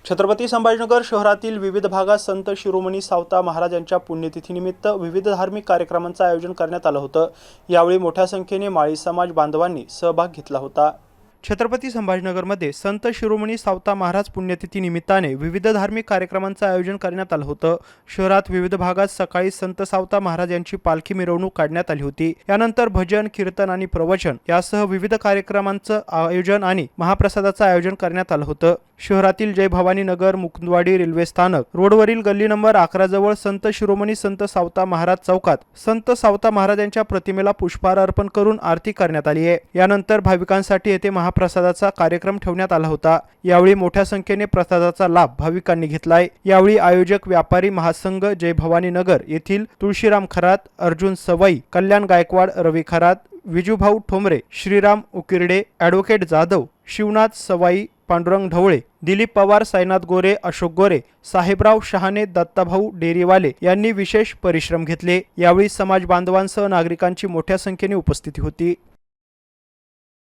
छत्रपती संभाजीनगर शहरातील विविध भागात संत शिरोमणी सावता महाराज यांच्या पुण्यतिथीनिमित्त विविध धार्मिक कार्यक्रमांचे आयोजन करण्यात आलं होतं। यावेळी मोठ्या संख्येने माळी समाज बांधवांनी सहभाग घेतला होता। छत्रपती संभाजीनगरमध्ये संत शिरोमणी सावता महाराज पुण्यतिथी निमित्ताने विविध धार्मिक कार्यक्रमांचे आयोजन करण्यात आलं होतं। शहरात विविध भागात सकाळी संत सावता महाराज यांची पालखी मिरवणूक काढण्यात आली होती। यानंतर भजन, कीर्तन आणि प्रवचन यासह विविध कार्यक्रमांचं आयोजन आणि महाप्रसादाचं आयोजन करण्यात आलं होतं। शहरातील जय भवानी नगर, मुकुंदवाडी रेल्वे स्थानक रोडवरील गल्ली नंबर 11 जवळ संत शिरोमणी संत सावता महाराज चौकात संत सावता महाराज यांच्या प्रतिमेला पुष्पहार अर्पण करून आरती करण्यात आली आहे। यानंतर भाविकांसाठी येथे महाप्रसादाचा कार्यक्रम ठेवण्यात आला होता। यावेळी मोठ्या संख्येने प्रसादाचा लाभ भाविकांनी घेतलाय। यावेळी आयोजक व्यापारी महासंघ जय भवानी नगर येथील तुळशीराम खरात, अर्जुन सवाई, कल्याण गायकवाड, रवी खरात, विजूभाऊ ठोंबरे, श्रीराम उकिरडे, ॲडव्होकेट जाधव, शिवनाथ सवाई, पांडुरंग ढवळे, दिलीप पवार, साईनाथ गोरे, अशोक गोरे, साहेबराव शहाणे, दत्ताभाऊ डेरीवाले यांनी विशेष परिश्रम घेतले। यावेळी समाज बांधवांसह नागरिकांची मोठ्या संख्येने उपस्थिती होती।